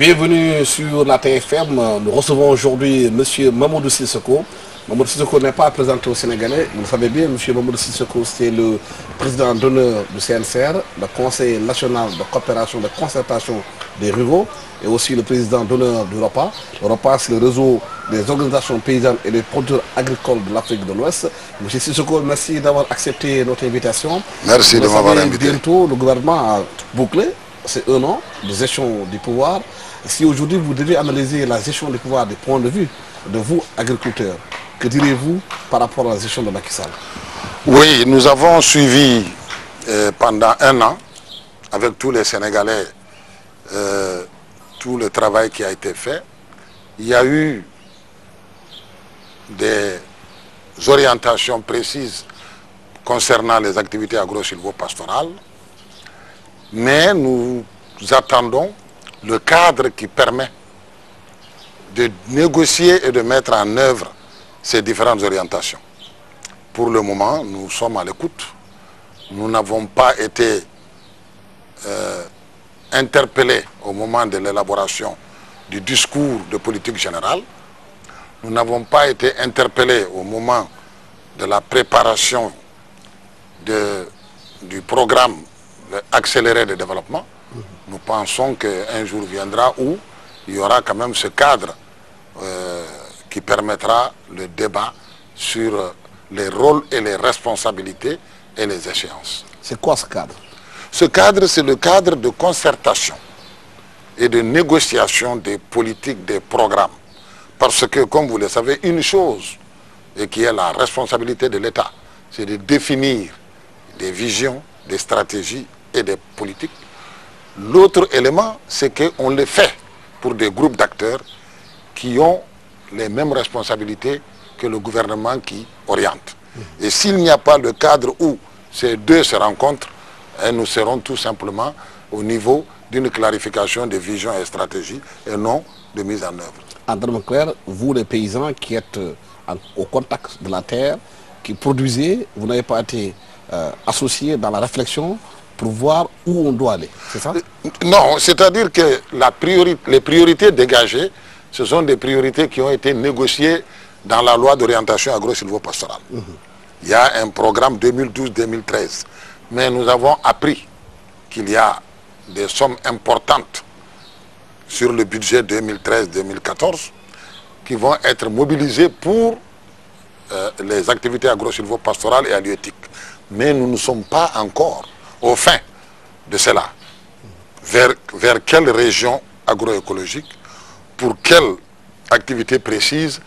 Bienvenue sur la TFM. Nous recevons aujourd'hui M. Mamadou Sissoko. Mamadou Sissoko n'est pas présenté au Sénégalais. Vous le savez bien, M. Mamadou Sissoko, c'est le président d'honneur du CNCR, le Conseil national de coopération, de concertation des ruraux, et aussi le président d'honneur du ROPA. Le ROPA, c'est le réseau des organisations paysannes et des producteurs agricoles de l'Afrique de l'Ouest. M. Sissoko, merci d'avoir accepté notre invitation. Merci de m'avoir invité. Bientôt, le gouvernement a bouclé. C'est un an de gestion du pouvoir. Si aujourd'hui vous devez analyser la gestion du pouvoir du point de vue de vous, agriculteurs, que direz-vous par rapport à la gestion de Macky Sall? Oui, nous avons suivi pendant un an, avec tous les Sénégalais, tout le travail qui a été fait. Il y a eu des orientations précises concernant les activités agro-silvo-pastorales, mais nous attendons le cadre qui permet de négocier et de mettre en œuvre ces différentes orientations. Pour le moment, nous sommes à l'écoute. Nous n'avons pas été interpellés au moment de l'élaboration du discours de politique générale. Nous n'avons pas été interpellés au moment de la préparation du programme accéléré de développement. Nous pensons qu'un jour viendra où il y aura quand même ce cadre qui permettra le débat sur les rôles et les responsabilités et les échéances. C'est quoi ce cadre? Ce cadre, c'est le cadre de concertation et de négociation des politiques, des programmes. Parce que, comme vous le savez, une chose, et qui est la responsabilité de l'État, c'est de définir des visions, des stratégies et des politiques. L'autre élément, c'est qu'on le fait pour des groupes d'acteurs qui ont les mêmes responsabilités que le gouvernement qui oriente. Et s'il n'y a pas le cadre où ces deux se rencontrent, nous serons tout simplement au niveau d'une clarification des visions et stratégies et non de mise en œuvre. En termes clairs, vous les paysans qui êtes au contact de la terre, qui produisez, vous n'avez pas été associés dans la réflexion pour voir où on doit aller, c'est ça? Non, c'est-à-dire que les priorités dégagées, ce sont des priorités qui ont été négociées dans la loi d'orientation agro-silvo-pastorale. Il y a un programme 2012-2013, mais nous avons appris qu'il y a des sommes importantes sur le budget 2013-2014 qui vont être mobilisées pour les activités agro-silvo-pastorales et halieutiques. Mais nous ne sommes pas encore au fin de cela. Vers quelle région agroécologique, pour quelle activité précise,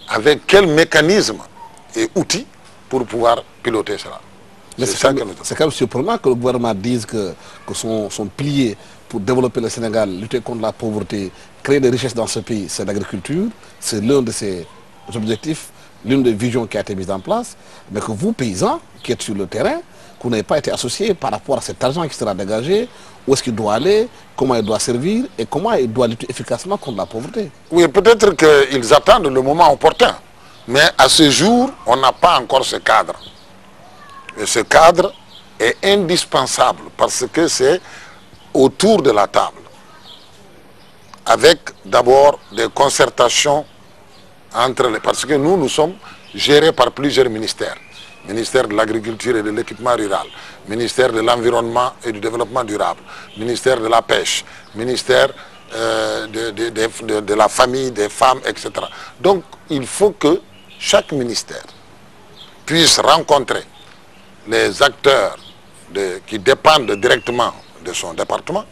avec quel mécanisme et outils pour pouvoir piloter cela. C'est quand même surprenant que le gouvernement dise que son pilier pour développer le Sénégal, lutter contre la pauvreté, créer des richesses dans ce pays, c'est l'agriculture, c'est l'un de ses objectifs, l'une des visions qui a été mise en place, mais que vous, paysans, qui êtes sur le terrain, que vous n'avez pas été associés par rapport à cet argent qui sera dégagé, où est-ce qu'il doit aller, comment il doit servir et comment il doit lutter efficacement contre la pauvreté. Oui, peut-être qu'ils attendent le moment opportun, mais à ce jour, on n'a pas encore ce cadre. Et ce cadre est indispensable parce que c'est autour de la table, avec d'abord des concertations entre les... Parce que nous sommes gérés par plusieurs ministères. Ministère de l'Agriculture et de l'Équipement rural, ministère de l'Environnement et du Développement durable, ministère de la Pêche, ministère de la Famille, des Femmes, etc. Donc, il faut que chaque ministère puisse rencontrer les acteurs qui dépendent directement de son département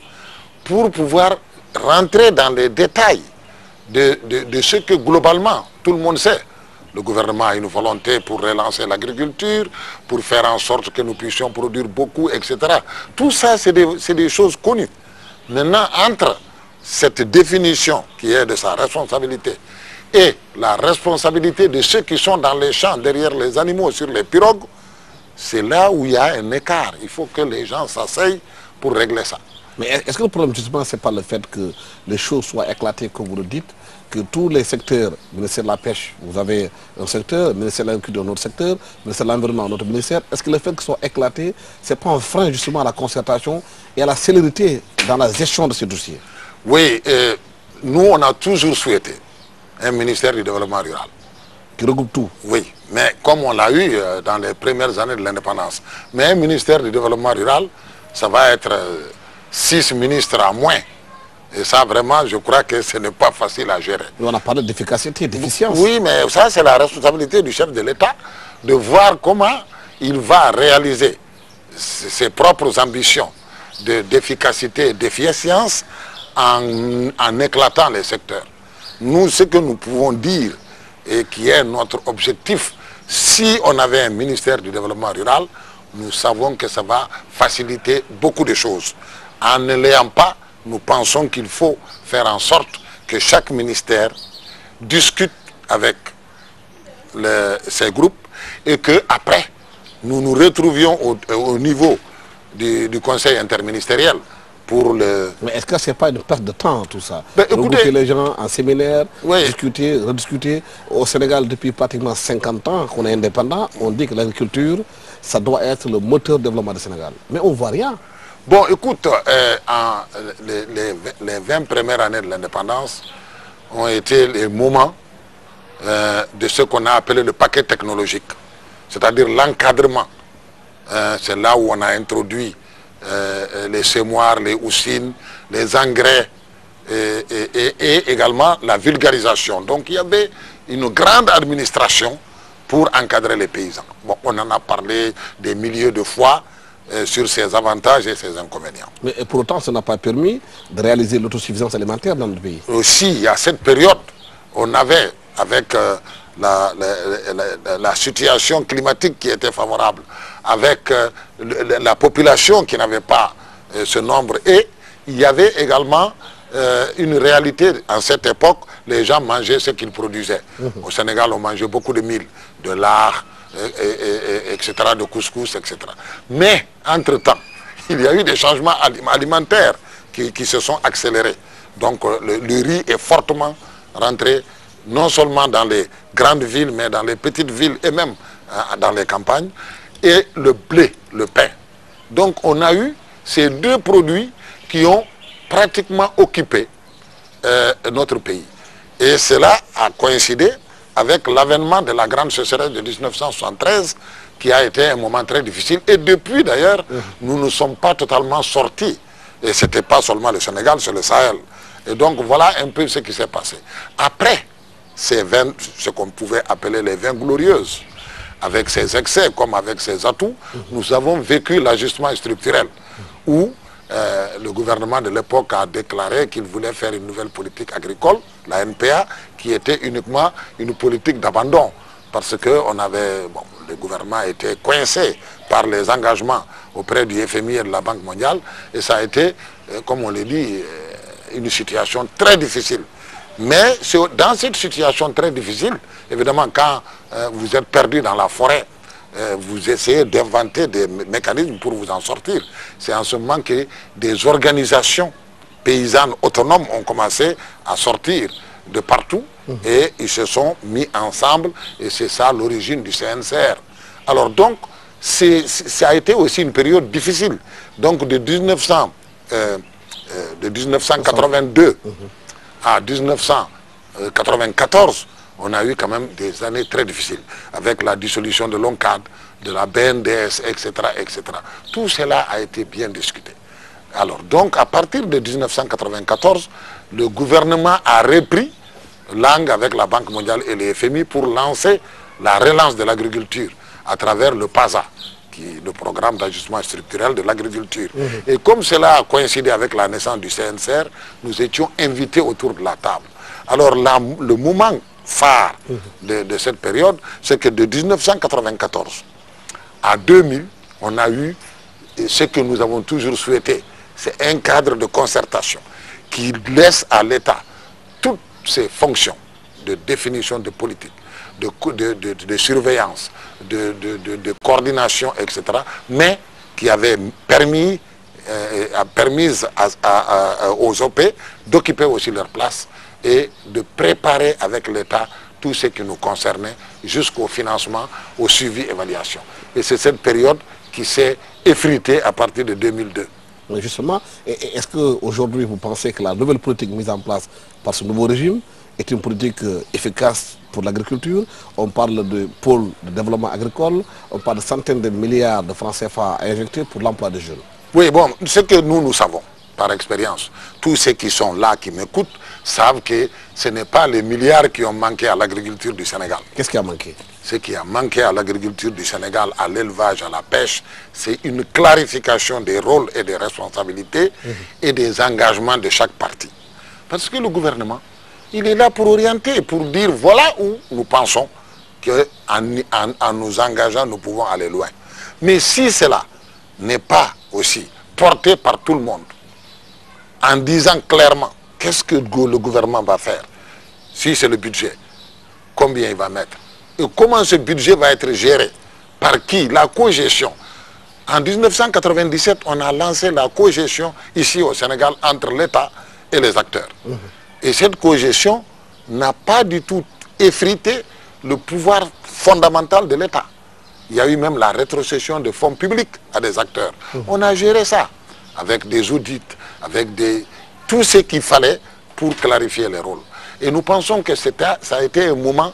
pour pouvoir rentrer dans les détails de ce que globalement tout le monde sait. Le gouvernement a une volonté pour relancer l'agriculture, pour faire en sorte que nous puissions produire beaucoup, etc. Tout ça, c'est des choses connues. Maintenant, entre cette définition qui est de sa responsabilité et la responsabilité de ceux qui sont dans les champs, derrière les animaux, sur les pirogues, c'est là où il y a un écart. Il faut que les gens s'asseyent pour régler ça. Mais est-ce que le problème, justement, c'est pas le fait que les choses soient éclatées, comme vous le dites, que tous les secteurs, le ministère de la Pêche, vous avez un secteur, le ministère de l'Agriculture, un autre secteur, le ministère de l'Environnement, un autre ministère, est-ce que le fait qu'ils soient éclatés, c'est pas un frein, justement, à la concertation et à la célérité dans la gestion de ces dossiers? Oui, nous on a toujours souhaité un ministère du développement rural. Qui regroupe tout. Oui, mais comme on l'a eu dans les premières années de l'indépendance. Mais un ministère du développement rural, ça va être 6 ministres à moins. Et ça, vraiment, je crois que ce n'est pas facile à gérer. Mais on a parlé d'efficacité, d'efficience. Oui, mais ça, c'est la responsabilité du chef de l'État de voir comment il va réaliser ses propres ambitions d'efficacité et d'efficience en éclatant les secteurs. Nous, ce que nous pouvons dire et qui est notre objectif, si on avait un ministère du développement rural, nous savons que ça va faciliter beaucoup de choses. En ne l'ayant pas, nous pensons qu'il faut faire en sorte que chaque ministère discute avec ces groupes et qu'après, nous nous retrouvions au niveau du conseil interministériel pour le... Mais est-ce que ce n'est pas une perte de temps tout ça? Ben, écoutez, regrouper les gens en séminaire, oui, discuter, rediscuter. Au Sénégal, depuis pratiquement 50 ans qu'on est indépendant, on dit que l'agriculture, ça doit être le moteur de développement du Sénégal. Mais on ne voit rien. Bon, écoute, les 20 premières années de l'indépendance ont été les moments de ce qu'on a appelé le paquet technologique, c'est-à-dire l'encadrement. C'est là où on a introduit les semoirs, les houssines, les engrais et également la vulgarisation. Donc il y avait une grande administration pour encadrer les paysans. Bon, on en a parlé des milliers de fois sur ses avantages et ses inconvénients. Mais pour autant, ça n'a pas permis de réaliser l'autosuffisance alimentaire dans notre pays. Aussi, à cette période, on avait, avec la situation climatique qui était favorable, avec la population qui n'avait pas ce nombre, et il y avait également une réalité. En cette époque, les gens mangeaient ce qu'ils produisaient. Au Sénégal, on mangeait beaucoup de mil, de lard, etc., de couscous, etc. Mais, entre-temps, il y a eu des changements alimentaires qui se sont accélérés. Donc, le riz est fortement rentré, non seulement dans les grandes villes, mais dans les petites villes et même dans les campagnes, et le blé, le pain. Donc, on a eu ces deux produits qui ont pratiquement occupé notre pays. Et cela a coïncidé avec l'avènement de la grande sécheresse de 1973, qui a été un moment très difficile. Et depuis, d'ailleurs, nous ne sommes pas totalement sortis. Et ce n'était pas seulement le Sénégal, c'est le Sahel. Et donc, voilà un peu ce qui s'est passé. Après ce qu'on pouvait appeler les 20 glorieuses, avec ses excès comme avec ses atouts, nous avons vécu l'ajustement structurel, où le gouvernement de l'époque a déclaré qu'il voulait faire une nouvelle politique agricole, la NPA, qui était uniquement une politique d'abandon, parce que le gouvernement était coincé par les engagements auprès du FMI et de la Banque mondiale, et ça a été, comme on l'a dit, une situation très difficile. Mais dans cette situation très difficile, évidemment, quand vous êtes perdu dans la forêt, vous essayez d'inventer des mécanismes pour vous en sortir. C'est en ce moment que des organisations paysannes autonomes ont commencé à sortir de partout et ils se sont mis ensemble, et c'est ça l'origine du CNCR. Alors donc, ça a été aussi une période difficile. Donc de 1982 à 1994, on a eu quand même des années très difficiles, avec la dissolution de l'ONCAD, de la BNDS, etc., etc. Tout cela a été bien discuté. Alors donc, à partir de 1994, le gouvernement a repris langue avec la Banque mondiale et le FMI pour lancer la relance de l'agriculture à travers le PASA, qui est le programme d'ajustement structurel de l'agriculture. Et comme cela a coïncidé avec la naissance du CNCR, nous étions invités autour de la table. Alors le moment phare de cette période, c'est que de 1994 à 2000, on a eu ce que nous avons toujours souhaité, c'est un cadre de concertation qui laisse à l'État toutes ses fonctions de définition de politique, de surveillance, de coordination, etc., mais qui avait permis aux OP d'occuper aussi leur place et de préparer avec l'État tout ce qui nous concernait jusqu'au financement, au suivi, évaluation. Et c'est cette période qui s'est effritée à partir de 2002. Mais justement, est-ce qu'aujourd'hui vous pensez que la nouvelle politique mise en place par ce nouveau régime est une politique efficace pour l'agriculture? On parle de pôle de développement agricole, on parle de centaines de milliards de francs CFA à injecter pour l'emploi des jeunes. Oui, bon, ce que nous savons par expérience, tous ceux qui sont là, qui m'écoutent, savent que ce n'est pas les milliards qui ont manqué à l'agriculture du Sénégal. Qu'est-ce qui a manqué? Ce qui a manqué à l'agriculture du Sénégal, à l'élevage, à la pêche, c'est une clarification des rôles et des responsabilités et des engagements de chaque parti. Parce que le gouvernement, il est là pour orienter, pour dire voilà où nous pensons qu'en nous engageant, nous pouvons aller loin. Mais si cela n'est pas aussi porté par tout le monde, en disant clairement qu'est-ce que le gouvernement va faire, si c'est le budget, combien il va mettre, et comment ce budget va être géré, par qui, la cogestion. En 1997, on a lancé la cogestion ici au Sénégal entre l'État et les acteurs. Et cette cogestion n'a pas du tout effrité le pouvoir fondamental de l'État. Il y a eu même la rétrocession de fonds publics à des acteurs. On a géré ça avec des audits, avec tout ce qu'il fallait pour clarifier les rôles. Et nous pensons que ça a été un moment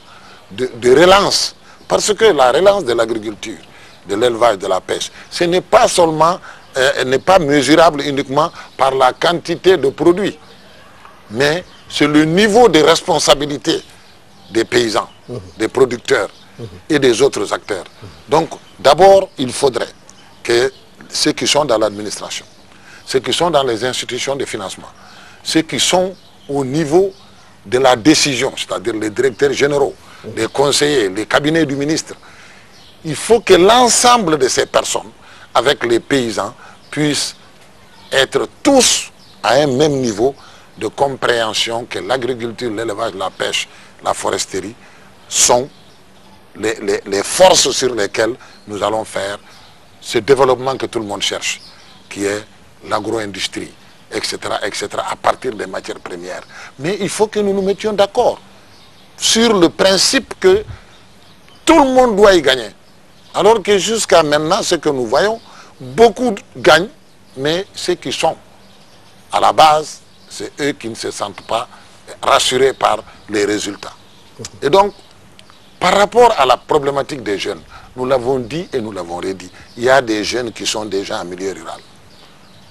de relance. Parce que la relance de l'agriculture, de l'élevage, de la pêche, ce n'est pas seulement, n'est pas mesurable uniquement par la quantité de produits, mais c'est le niveau de responsabilité des paysans, des producteurs et des autres acteurs. Donc, d'abord, il faudrait que ceux qui sont dans l'administration, ceux qui sont dans les institutions de financement, ceux qui sont au niveau de la décision, c'est-à-dire les directeurs généraux, les conseillers, les cabinets du ministre, il faut que l'ensemble de ces personnes, avec les paysans, puissent être tous à un même niveau de compréhension que l'agriculture, l'élevage, la pêche, la foresterie sont les forces sur lesquelles nous allons faire ce développement que tout le monde cherche, qui est l'agro-industrie, etc., etc., à partir des matières premières. Mais il faut que nous nous mettions d'accord sur le principe que tout le monde doit y gagner. Alors que jusqu'à maintenant, ce que nous voyons, beaucoup gagnent, mais ceux qui sont à la base, c'est eux qui ne se sentent pas rassurés par les résultats. Et donc, par rapport à la problématique des jeunes, nous l'avons dit et nous l'avons redit, il y a des jeunes qui sont déjà en milieu rural.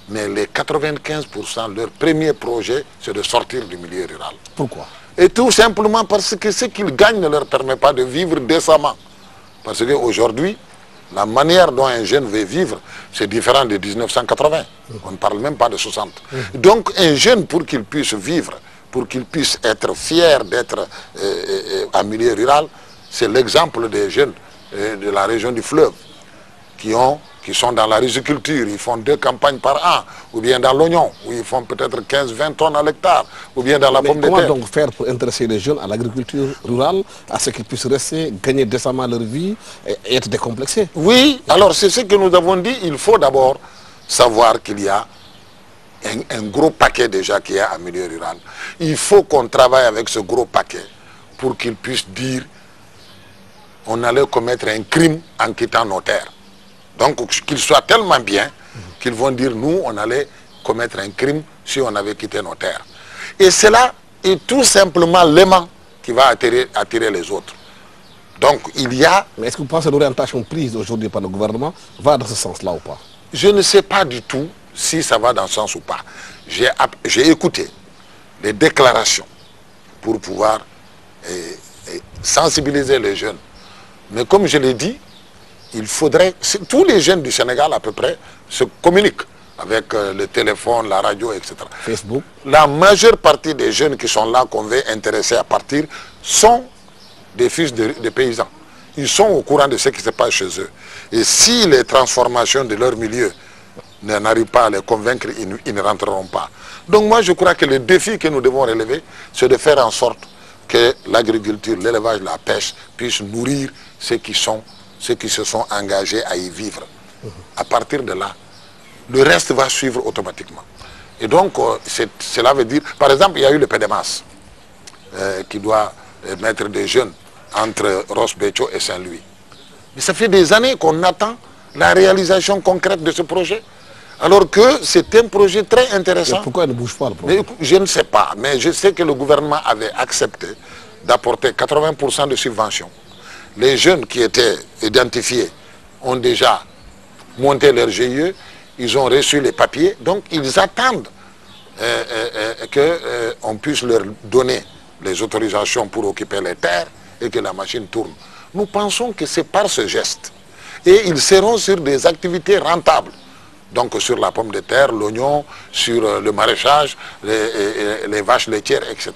Mais les 95%, leur premier projet, c'est de sortir du milieu rural. Pourquoi? Et tout simplement parce que ce qu'ils gagnent ne leur permet pas de vivre décemment. Parce qu'aujourd'hui, la manière dont un jeune veut vivre, c'est différent de 1980. On ne parle même pas de 60. Donc un jeune, pour qu'il puisse vivre, pour qu'il puisse être fier d'être en milieu rural, c'est l'exemple des jeunes de la région du fleuve qui sont dans la riziculture, ils font 2 campagnes par an, ou bien dans l'oignon, où ils font peut-être 15-20 tonnes à l'hectare, ou bien dans la pomme de terre. Comment donc faire pour intéresser les jeunes à l'agriculture rurale, à ce qu'ils puissent rester, gagner décemment leur vie et être décomplexés? Oui, alors c'est ce que nous avons dit, il faut d'abord savoir qu'il y a un gros paquet déjà qui est en milieu rural. Il faut qu'on travaille avec ce gros paquet pour qu'ils puissent dire on allait commettre un crime en quittant nos terres. Donc qu'ils soient tellement bien qu'ils vont dire nous on allait commettre un crime si on avait quitté nos terres. Et cela est tout simplement l'aimant qui va attirer les autres. Donc il y a... Mais est-ce que vous pensez que l'orientation prise aujourd'hui par le gouvernement va dans ce sens-là ou pas? Je ne sais pas du tout si ça va dans ce sens ou pas. J'ai écouté les déclarations pour pouvoir sensibiliser les jeunes. Mais comme je l'ai dit, il faudrait... Tous les jeunes du Sénégal à peu près se communiquent avec le téléphone, la radio, etc. Facebook. La majeure partie des jeunes qui sont là, qu'on veut intéresser à partir, sont des fils de paysans. Ils sont au courant de ce qui se passe chez eux. Et si les transformations de leur milieu n'arrivent pas à les convaincre, ils ne rentreront pas. Donc moi je crois que le défi que nous devons relever, c'est de faire en sorte que l'agriculture, l'élevage, la pêche puissent nourrir ceux qui se sont engagés à y vivre. À partir de là, le reste va suivre automatiquement. Et donc, cela veut dire, par exemple, il y a eu le PDMAS qui doit mettre des jeunes entre Ross Béthio et Saint-Louis. Mais ça fait des années qu'on attend la réalisation concrète de ce projet. Alors que c'est un projet très intéressant. Mais pourquoi il ne bouge pas le projet? Je ne sais pas, mais je sais que le gouvernement avait accepté d'apporter 80% de subventions. Les jeunes qui étaient identifiés ont déjà monté leur GIE, ils ont reçu les papiers, donc ils attendent qu'on puisse leur donner les autorisations pour occuper les terres et que la machine tourne. Nous pensons que c'est par ce geste. Et ils seront sur des activités rentables. Donc sur la pomme de terre, l'oignon, sur le maraîchage, les vaches laitières, etc.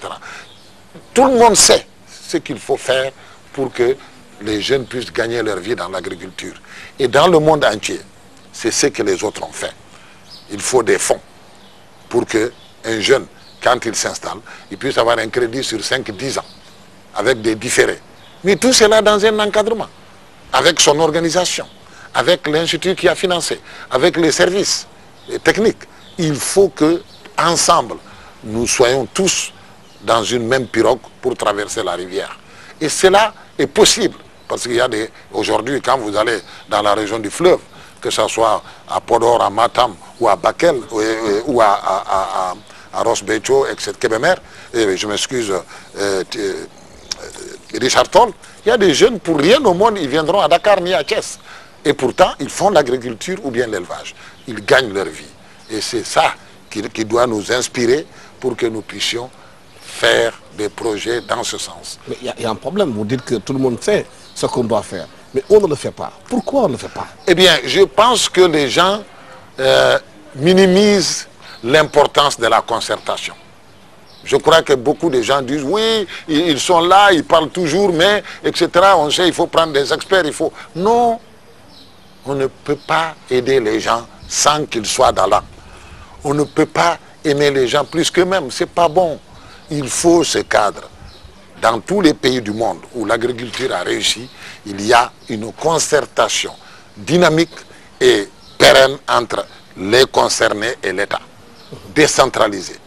Tout le monde sait ce qu'il faut faire pour que les jeunes puissent gagner leur vie dans l'agriculture. Et dans le monde entier, c'est ce que les autres ont fait. Il faut des fonds pour qu'un jeune, quand il s'installe, il puisse avoir un crédit sur 5-10 ans, avec des différés. Mais tout cela dans un encadrement, avec son organisation, avec l'institut qui a financé, avec les services techniques. Il faut que, ensemble, nous soyons tous dans une même pirogue pour traverser la rivière. Et cela est possible, parce qu'il y a des... Aujourd'hui, quand vous allez dans la région du fleuve, que ce soit à Podor, à Matam, ou à Bakel, ou à Ross-Bécho, etc., Kébémer, et je m'excuse, Richard Toll, il y a des jeunes, pour rien au monde, ils viendront à Dakar ni à Thiès. Et pourtant, ils font l'agriculture ou bien l'élevage. Ils gagnent leur vie. Et c'est ça qui doit nous inspirer pour que nous puissions faire des projets dans ce sens. Mais il y a un problème. Vous dites que tout le monde sait ce qu'on doit faire. Mais on ne le fait pas. Pourquoi on ne le fait pas? Eh bien, je pense que les gens minimisent l'importance de la concertation. Je crois que beaucoup de gens disent, oui, ils sont là, ils parlent toujours, mais, etc. On sait, il faut prendre des experts, il faut... Non, on ne peut pas aider les gens sans qu'ils soient dans l'âme. On ne peut pas aimer les gens plus qu'eux-mêmes, c'est pas bon. Il faut ce cadre. Dans tous les pays du monde où l'agriculture a réussi, il y a une concertation dynamique et pérenne entre les concernés et l'État, décentralisé.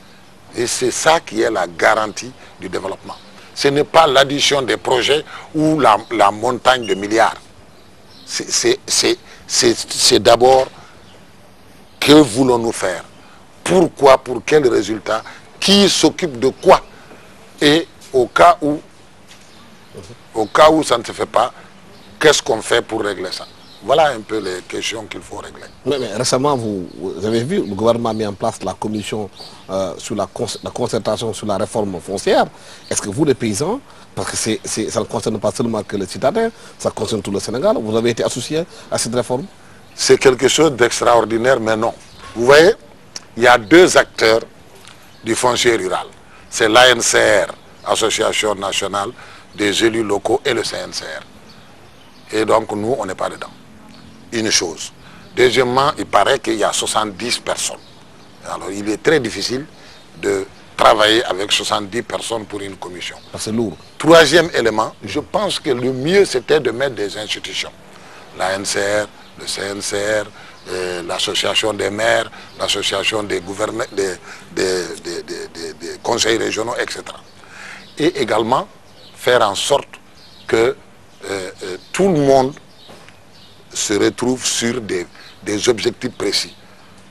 Et c'est ça qui est la garantie du développement. Ce n'est pas l'addition des projets ou la montagne de milliards. C'est d'abord que voulons-nous faire? Pourquoi? Pour quel résultat? Qui s'occupe de quoi? Et au cas où ça ne se fait pas, qu'est-ce qu'on fait pour régler ça? Voilà un peu les questions qu'il faut régler. Mais récemment, vous avez vu, le gouvernement a mis en place la commission sur la concertation sur la réforme foncière. Est-ce que vous, les paysans, parce que ça ne concerne pas seulement que les citadins, ça concerne tout le Sénégal, vous avez été associé à cette réforme? C'est quelque chose d'extraordinaire, mais non. Vous voyez, il y a deux acteurs du foncier rural. C'est l'ANCR, Association nationale des élus locaux, et le CNCR. Et donc, nous, on n'est pas dedans. Une chose. Deuxièmement, il paraît qu'il y a 70 personnes. Alors, il est très difficile de travailler avec 70 personnes pour une commission. C'est lourd. Troisième élément, je pense que le mieux, c'était de mettre des institutions. L'ANCR, le CNCR, l'association des maires, l'association des gouverneurs, des conseils régionaux, etc. Et également, faire en sorte que tout le monde se retrouve sur des objectifs précis.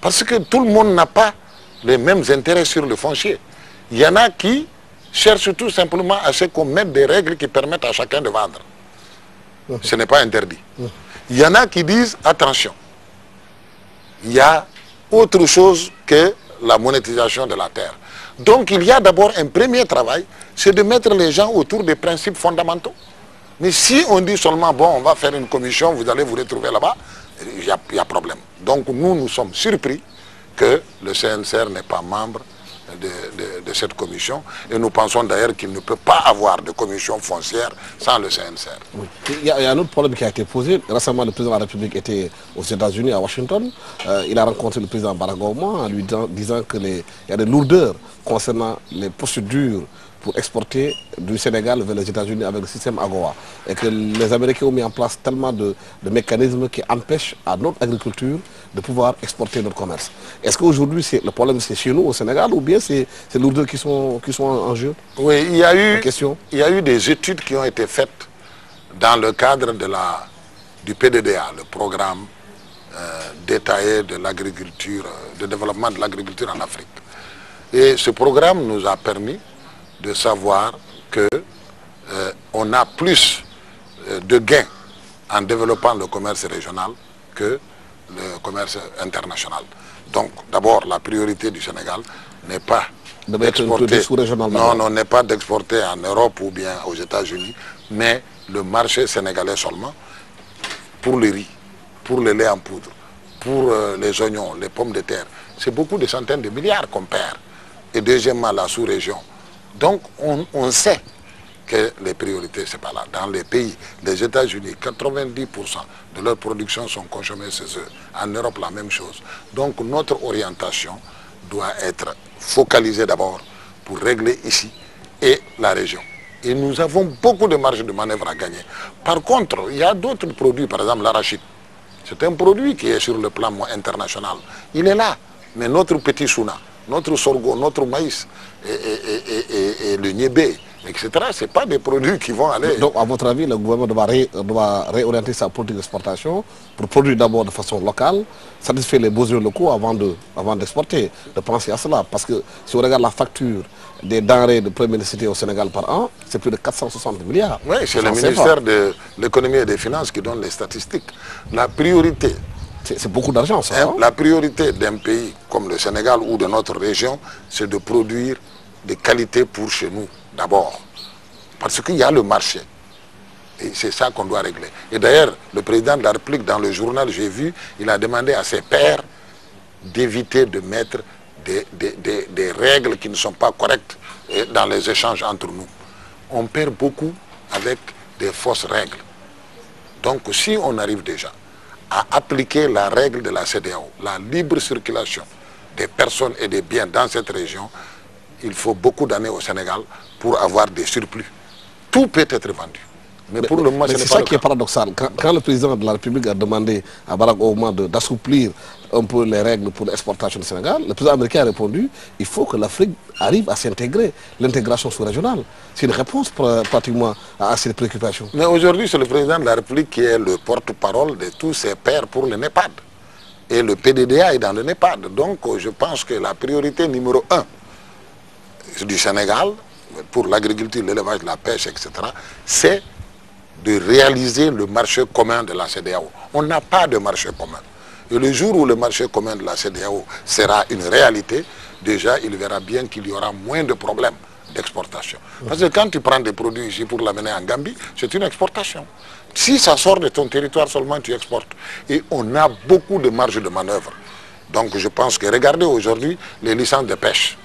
Parce que tout le monde n'a pas les mêmes intérêts sur le foncier. Il y en a qui cherchent tout simplement à ce qu'on mette des règles qui permettent à chacun de vendre. Ce n'est pas interdit. Il y en a qui disent, attention, il y a autre chose que la monétisation de la terre. Donc il y a d'abord un premier travail, c'est de mettre les gens autour des principes fondamentaux. Mais si on dit seulement, bon, on va faire une commission, vous allez vous retrouver là-bas, il y a problème. Donc nous sommes surpris que le CNCR n'est pas membre de cette commission. Et nous pensons d'ailleurs qu'il ne peut pas avoir de commission foncière sans le CNCR. Oui. Il y a un autre problème qui a été posé. Récemment, le président de la République était aux États-Unis, à Washington. Il a rencontré le président Barack Obama en lui disant qu'il y a des lourdeurs concernant les procédures pour exporter du Sénégal vers les États-Unis avec le système AGOA. Et que les Américains ont mis en place tellement de mécanismes qui empêchent à notre agriculture de pouvoir exporter notre commerce. Est-ce qu'aujourd'hui, le problème c'est chez nous au Sénégal ou bien c'est ces lourdeurs qui sont en jeu? Oui, il y a eu des études qui ont été faites dans le cadre du PDDA, le programme détaillé de l'agriculture, de développement de l'agriculture en Afrique. Et ce programme nous a permis de savoir que on a plus de gains en développant le commerce régional que le commerce international. Donc, d'abord, la priorité du Sénégal n'est pas d'exporter, non, n'est pas d'exporter en Europe ou bien aux États-Unis, mais le marché sénégalais seulement pour le riz, pour le lait en poudre, pour les oignons, les pommes de terre. C'est beaucoup de centaines de milliards qu'on perd. Et deuxièmement, la sous-région. Donc, on sait que les priorités, c'est pas là. Dans les pays, les États-Unis, 90% de leur production sont consommées chez eux. En Europe, la même chose. Donc, notre orientation doit être focalisée d'abord pour régler ici et la région. Et nous avons beaucoup de marge de manœuvre à gagner. Par contre, il y a d'autres produits, par exemple l'arachide. C'est un produit qui est sur le plan international. Il est là. Mais notre petit souna, notre sorgho, notre maïs et le niébé, etc., ce n'est pas des produits qui vont aller... Donc, à votre avis, le gouvernement doit réorienter sa politique d'exportation pour produire d'abord de façon locale, satisfaire les besoins locaux avant d'exporter, de penser à cela. Parce que si on regarde la facture des denrées de première nécessité au Sénégal par an, c'est plus de 460 milliards. Oui, c'est le ministère de l'économie et des finances qui donne les statistiques. La priorité... C'est beaucoup d'argent, ça. Hein? La priorité d'un pays comme le Sénégal ou de notre région, c'est de produire des qualités pour chez nous, d'abord. Parce qu'il y a le marché. Et c'est ça qu'on doit régler. Et d'ailleurs, le président de la République, dans le journal, j'ai vu, il a demandé à ses pairs d'éviter de mettre des règles qui ne sont pas correctes dans les échanges entre nous. On perd beaucoup avec des fausses règles. Donc, si on arrive déjà à appliquer la règle de la CEDEAO, la libre circulation des personnes et des biens dans cette région, il faut beaucoup d'années au Sénégal pour avoir des surplus. Tout peut être vendu. Mais pour le moment, c'est ça qui est paradoxal. Quand le président de la République a demandé à Barack Obama d'assouplir un peu les règles pour l'exportation du Sénégal, le président américain a répondu il faut que l'Afrique arrive à s'intégrer, l'intégration sous-régionale. C'est une réponse pratiquement à ces préoccupations. Mais aujourd'hui, c'est le président de la République qui est le porte-parole de tous ses pairs pour le NEPAD. Et le PDDA est dans le NEPAD. Donc, je pense que la priorité numéro 1 du Sénégal, pour l'agriculture, l'élevage, la pêche, etc., c'est de réaliser le marché commun de la CEDEAO. On n'a pas de marché commun. Et le jour où le marché commun de la CEDEAO sera une réalité, déjà, il verra bien qu'il y aura moins de problèmes d'exportation. Parce que quand tu prends des produits ici pour l'amener en Gambie, c'est une exportation. Si ça sort de ton territoire seulement, tu exportes. Et on a beaucoup de marge de manœuvre. Donc je pense que, regardez aujourd'hui les licences de pêche.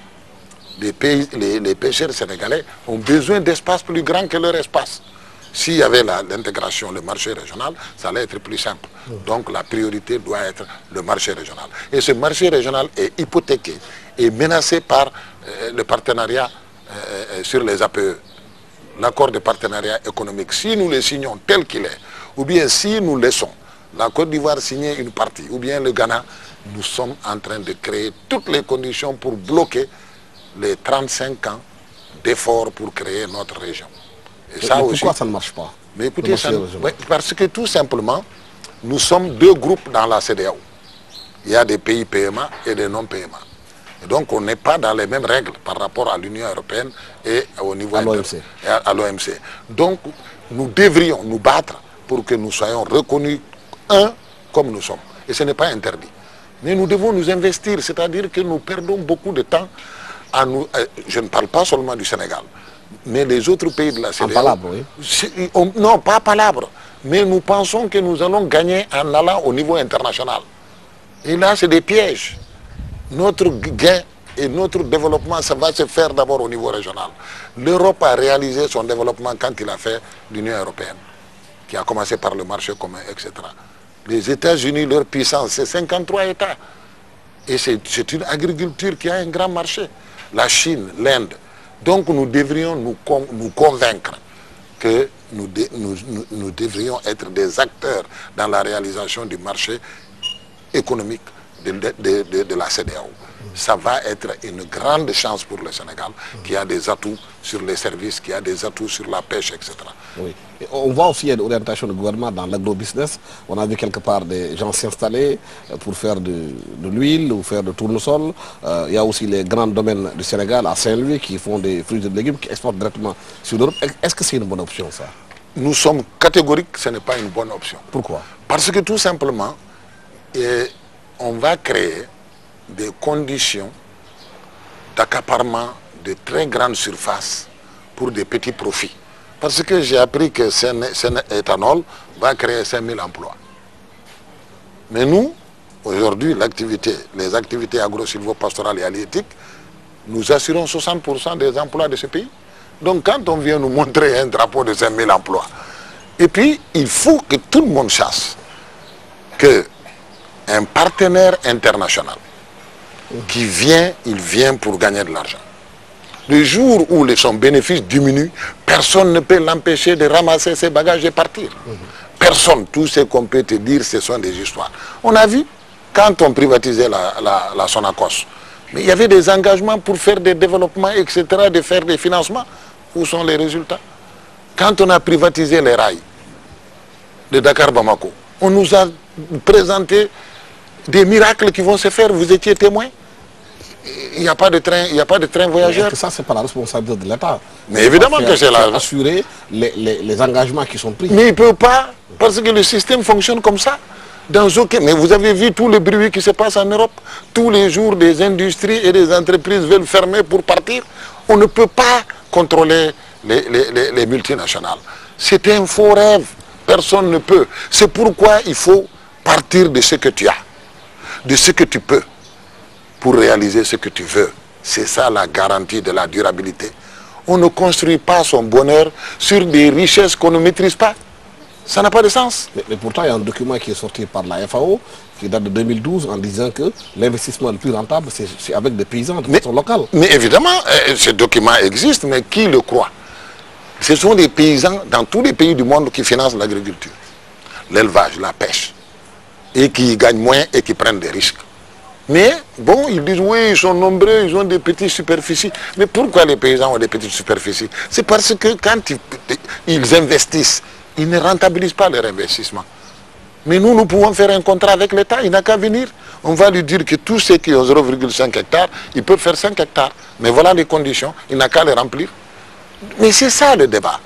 Les pêcheurs sénégalais ont besoin d'espace plus grand que leur espace. S'il y avait l'intégration, le marché régional, ça allait être plus simple. Donc la priorité doit être le marché régional. Et ce marché régional est hypothéqué et menacé par le partenariat sur les APE, l'accord de partenariat économique. Si nous le signons tel qu'il est, ou bien si nous laissons la Côte d'Ivoire signer une partie, ou bien le Ghana, nous sommes en train de créer toutes les conditions pour bloquer les 35 ans d'efforts pour créer notre région. Et ça aussi, pourquoi ça ne marche pas? Mais écoutez, parce que tout simplement, nous sommes deux groupes dans la CEDEAO. Il y a des pays PMA et des non-PMA. Et donc, on n'est pas dans les mêmes règles par rapport à l'Union européenne et au niveau à l'OMC. Donc, nous devrions nous battre pour que nous soyons reconnus, comme nous sommes. Et ce n'est pas interdit. Mais nous devons nous investir, c'est-à-dire que nous perdons beaucoup de temps à nous... je ne parle pas seulement du Sénégal, mais les autres pays de la CEDEAO... En palabre, oui. Non, pas palabre. Mais nous pensons que nous allons gagner en allant au niveau international. Et là, c'est des pièges. Notre gain et notre développement, ça va se faire d'abord au niveau régional. L'Europe a réalisé son développement quand il a fait l'Union européenne, qui a commencé par le marché commun, etc. Les États-Unis, leur puissance, c'est 53 États. Et c'est une agriculture qui a un grand marché. La Chine, l'Inde. Donc nous devrions nous convaincre que nous devrions être des acteurs dans la réalisation du marché économique de la CEDEAO. Ça va être une grande chance pour le Sénégal, qui a des atouts sur les services, qui a des atouts sur la pêche, etc. Oui. Et on voit aussi une orientation du gouvernement dans l'agro-business. On a vu quelque part des gens s'installer pour faire de l'huile ou faire de tournesol. Il y a aussi les grands domaines du Sénégal à Saint-Louis qui font des fruits et des légumes qui exportent directement sur l'Europe. Est-ce que c'est une bonne option, ça? Nous sommes catégoriques que ce n'est pas une bonne option. Pourquoi? Parce que tout simplement, on va créer des conditions d'accaparement de très grandes surfaces pour des petits profits. Parce que j'ai appris que Sénéthanol va créer 5000 emplois. Mais nous, aujourd'hui, les activités agro-silvopastorales et halieutiques, nous assurons 60% des emplois de ce pays. Donc quand on vient nous montrer un drapeau de 5000 emplois, et puis il faut que tout le monde sache qu'un partenaire international qui vient, il vient pour gagner de l'argent. Le jour où son bénéfice diminue, personne ne peut l'empêcher de ramasser ses bagages et partir. Personne. Tout ce qu'on peut te dire, ce sont des histoires. On a vu, quand on privatisait la Sonacos, mais il y avait des engagements pour faire des développements, etc., de faire des financements. Où sont les résultats? Quand on a privatisé les rails de Dakar-Bamako, on nous a présenté des miracles qui vont se faire. Vous étiez témoin. Il n'y a pas de train voyageur. Que ça, c'est pas la responsabilité de l'État. Mais évidemment que c'est là. Assurer les engagements qui sont pris. Mais il ne peut pas, parce que le système fonctionne comme ça. Mais vous avez vu tout le bruit qui se passe en Europe. Tous les jours, des industries et des entreprises veulent fermer pour partir. On ne peut pas contrôler les multinationales. C'est un faux rêve. Personne ne peut. C'est pourquoi il faut partir de ce que tu as, de ce que tu peux, pour réaliser ce que tu veux. C'est ça la garantie de la durabilité. On ne construit pas son bonheur sur des richesses qu'on ne maîtrise pas. Ça n'a pas de sens. Mais pourtant, il y a un document qui est sorti par la FAO, qui date de 2012, en disant que l'investissement le plus rentable, c'est avec des paysans de façon locale. Mais évidemment, ce document existe, mais qui le croit? Ce sont des paysans dans tous les pays du monde qui financent l'agriculture, l'élevage, la pêche, et qui gagnent moins et qui prennent des risques. Mais bon, ils disent oui, ils sont nombreux, ils ont des petites superficies. Mais pourquoi les paysans ont des petites superficies? C'est parce que quand ils investissent, ils ne rentabilisent pas leur investissement. Mais nous pouvons faire un contrat avec l'État, il n'a qu'à venir. On va lui dire que tous ceux qui ont 0,5 hectares, ils peuvent faire 5 hectares. Mais voilà les conditions, il n'a qu'à les remplir. Mais c'est ça le débat.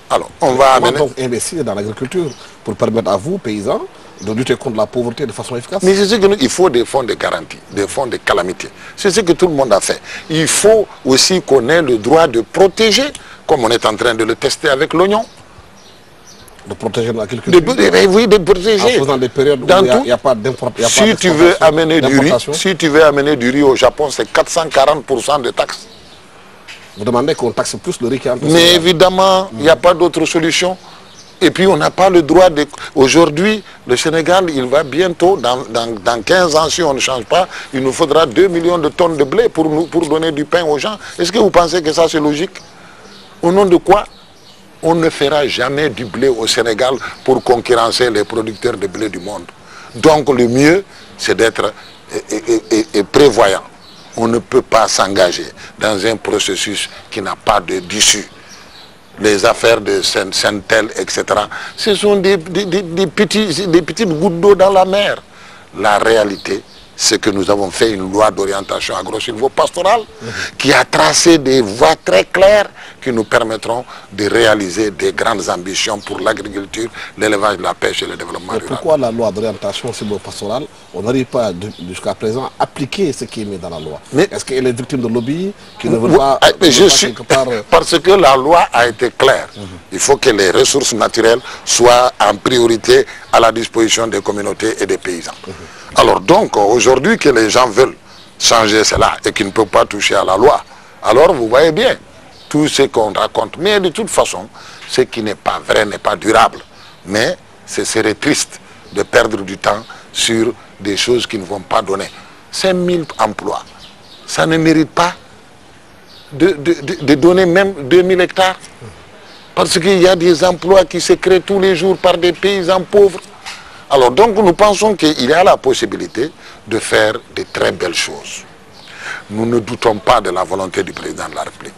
Alors, on va amener... donc investir dans l'agriculture pour permettre à vous, paysans, de lutter contre la pauvreté de façon efficace. Mais c'est ce qu'il faut, des fonds de garantie, des fonds de calamité. C'est ce que tout le monde a fait. Il faut aussi qu'on ait le droit de protéger, comme on est en train de le tester avec l'oignon. De protéger l'agriculture. Oui, de protéger. En faisant des périodes où il n'y a pas d'importation. Si tu veux amener du riz au Japon, c'est 440% de taxes. Vous demandez qu'on taxe plus le riz qui est en place. Mais évidemment, il n'y a pas d'autre solution. Et puis on n'a pas le droit de... Aujourd'hui, le Sénégal, il va bientôt, dans 15 ans, si on ne change pas, il nous faudra 2 millions de tonnes de blé pour donner du pain aux gens. Est-ce que vous pensez que ça c'est logique? Au nom de quoi? On ne fera jamais du blé au Sénégal pour concurrencer les producteurs de blé du monde. Donc le mieux, c'est d'être prévoyant. On ne peut pas s'engager dans un processus qui n'a pas d'issue. Les affaires de Sentel, etc. Ce sont des petites gouttes d'eau dans la mer. La réalité, c'est que nous avons fait une loi d'orientation agro-silvopastorale qui a tracé des voies très claires qui nous permettront de réaliser des grandes ambitions pour l'agriculture, l'élevage, la pêche et le développement rural. Pourquoi la loi d'orientation silvopastorale, on n'arrive pas jusqu'à présent à appliquer ce qui est mis dans la loi? Est-ce qu'elle est victime de lobby qui ne veulent pas... Parce que la loi a été claire. Il faut que les ressources naturelles soient en priorité à la disposition des communautés et des paysans. Alors donc, aujourd'hui que les gens veulent changer cela et qu'ils ne peuvent pas toucher à la loi, alors vous voyez bien tout ce qu'on raconte. Mais de toute façon, ce qui n'est pas vrai n'est pas durable. Mais ce serait triste de perdre du temps sur des choses qui ne vont pas donner. 5000 emplois, ça ne mérite pas de donner même 2000 hectares. Parce qu'il y a des emplois qui se créent tous les jours par des paysans pauvres. Alors donc nous pensons qu'il y a la possibilité de faire de très belles choses. Nous ne doutons pas de la volonté du président de la République,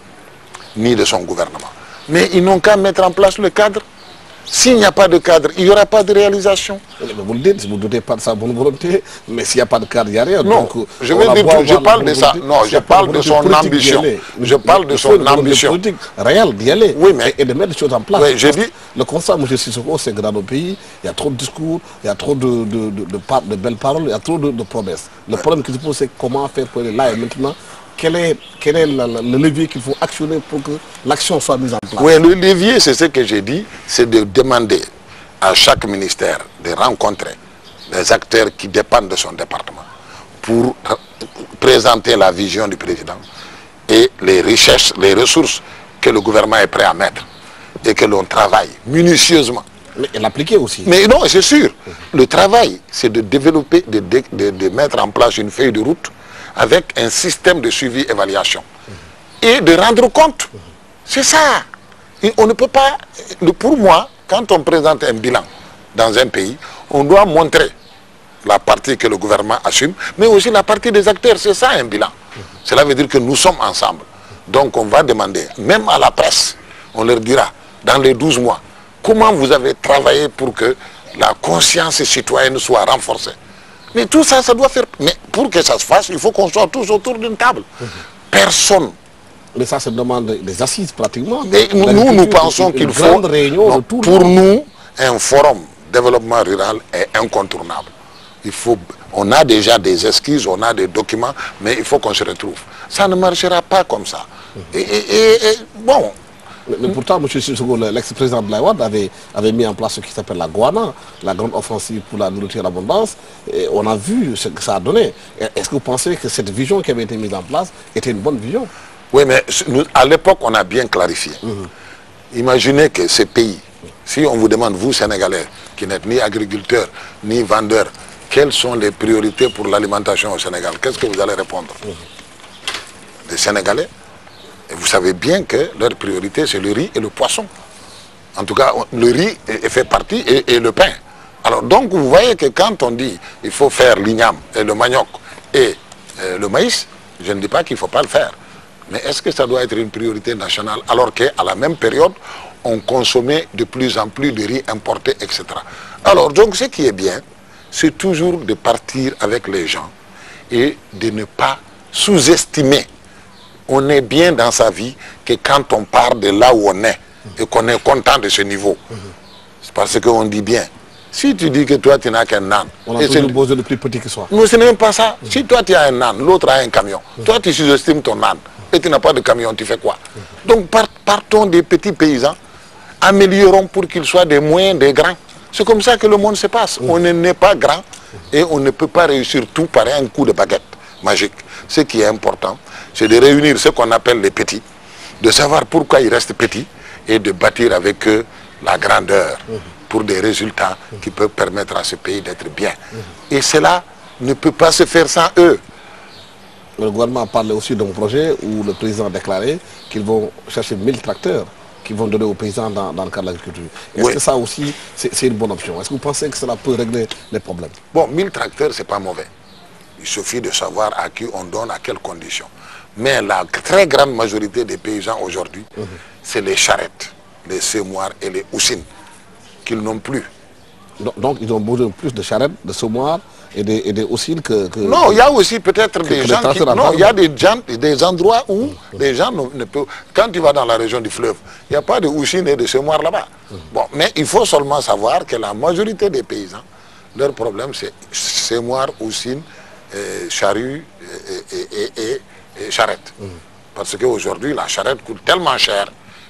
ni de son gouvernement. Mais ils n'ont qu'à mettre en place le cadre. S'il n'y a pas de cadre, il n'y aura pas de réalisation. Vous le dites, vous ne doutez pas de sa bonne volonté, mais s'il n'y a pas de cadre, il n'y a rien. Non, donc, je veux dire, je parle de ça. Non, je parle de son ambition. Je parle de son ambition. Politique réelle d'y aller, oui, mais, et de mettre des choses en place. Oui, je dis, le constat, M. Sissoko, c'est que dans nos pays, il y a trop de discours, il y a trop de belles paroles, il y a trop de promesses. Le problème qui se pose, c'est comment faire pour aller là et maintenant. Quel est le levier qu'il faut actionner pour que l'action soit mise en place? Oui, le levier, c'est ce que j'ai dit, c'est de demander à chaque ministère de rencontrer les acteurs qui dépendent de son département pour présenter la vision du président et les richesses, les ressources que le gouvernement est prêt à mettre et que l'on travaille minutieusement. Mais l'appliquer aussi. Mais non, c'est sûr. Le travail, c'est de développer, de mettre en place une feuille de route avec un système de suivi-évaluation et de rendre compte. C'est ça. Et on ne peut pas... Pour moi, quand on présente un bilan dans un pays, on doit montrer la partie que le gouvernement assume, mais aussi la partie des acteurs. C'est ça un bilan. Cela veut dire que nous sommes ensemble. Donc on va demander, même à la presse, on leur dira, dans les 12 mois, comment vous avez travaillé pour que la conscience citoyenne soit renforcée. Mais tout ça, ça doit faire... Mais pour que ça se fasse, il faut qu'on soit tous autour d'une table. Personne. Mais ça se demande des assises pratiquement. Mais nous pensons qu'il faut... réunion pour nous, un forum développement rural est incontournable. On a déjà des esquisses, on a des documents, mais il faut qu'on se retrouve. Ça ne marchera pas comme ça. Bon... Mais pourtant, M. Sissoko, l'ex-président de l'Aïwad, avait mis en place ce qui s'appelle la Guana, la grande offensive pour la nourriture en abondance. Et on a vu ce que ça a donné. Est-ce que vous pensez que cette vision qui avait été mise en place était une bonne vision? Oui, mais à l'époque, on a bien clarifié. Imaginez que ces pays, si on vous demande, vous Sénégalais, qui n'êtes ni agriculteurs, ni vendeurs, quelles sont les priorités pour l'alimentation au Sénégal? Qu'est-ce que vous allez répondre? Les Sénégalais? Et vous savez bien que leur priorité, c'est le riz et le poisson. En tout cas, le riz fait partie et le pain. Alors donc, vous voyez que quand on dit il faut faire l'igname et le manioc et le maïs, je ne dis pas qu'il ne faut pas le faire. Mais est-ce que ça doit être une priorité nationale alors qu'à la même période, on consommait de plus en plus de riz importé, etc. Alors donc, ce qui est bien, c'est toujours de partir avec les gens et de ne pas sous-estimer. On est bien dans sa vie que quand on part de là où on est et qu'on est content de ce niveau. C'est parce qu'on dit bien. Si tu dis que toi tu n'as qu'un âne. On a toujours besoin le plus petit que soit. Non, ce n'est même pas ça. Si toi tu as un âne, l'autre a un camion. Toi tu sous-estimes ton âne et tu n'as pas de camion, tu fais quoi? Donc partons des petits paysans, améliorons pour qu'ils soient des moyens, des grands. C'est comme ça que le monde se passe. On n'est pas grand et on ne peut pas réussir tout par un coup de baguette magique. Ce qui est important, c'est de réunir ce qu'on appelle les petits, de savoir pourquoi ils restent petits et de bâtir avec eux la grandeur pour des résultats qui peuvent permettre à ce pays d'être bien. Et cela ne peut pas se faire sans eux. Le gouvernement a parlé aussi d'un projet où le président a déclaré qu'ils vont chercher 1000 tracteurs qui vont donner aux paysans dans le cadre de l'agriculture. Est-ce que ça aussi, c'est une bonne option? Est-ce que vous pensez que cela peut régler les problèmes? Bon, 1000 tracteurs, c'est pas mauvais. Il suffit de savoir à qui on donne, à quelles conditions. Mais la très grande majorité des paysans aujourd'hui, c'est les charrettes, les semoirs et les houssines qu'ils n'ont plus. Donc ils ont besoin plus de charrettes, de semoirs et des houssines que... Non, il y a aussi peut-être des gens qui... Non, il y a des endroits où les gens ne peuvent... Quand tu vas dans la région du fleuve, il n'y a pas de houssines et de semoirs là-bas. Bon, mais il faut seulement savoir que la majorité des paysans, leur problème c'est semoirs, houssines, charrues et charrettes. Parce qu'aujourd'hui, la charrette coûte tellement cher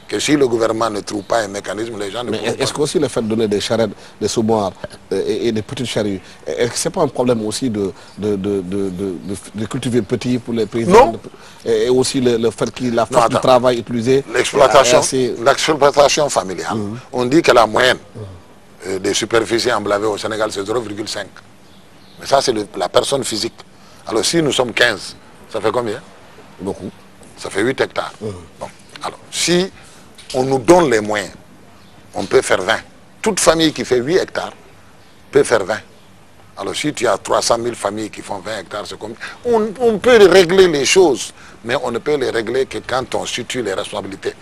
que si le gouvernement ne trouve pas un mécanisme, les gens ne peuvent pas. Mais est-ce qu'aussi le fait de donner des charrettes, des semoirs et des petites charrues, est-ce que ce n'est pas un problème aussi de cultiver petit pour les paysans? Non. Et aussi le fait que la force de travail utilisée... L'exploitation familiale. On dit que la moyenne des superficies emblavées au Sénégal, c'est 0,5. Mais ça, c'est la personne physique. Alors si nous sommes 15, ça fait combien? Beaucoup. Ça fait 8 hectares. Bon. Alors, si on nous donne les moyens, on peut faire 20. Toute famille qui fait 8 hectares peut faire 20. Alors si tu as 300 000 familles qui font 20 hectares, c'est comme... On peut régler les choses, mais on ne peut les régler que quand on situe les responsabilités.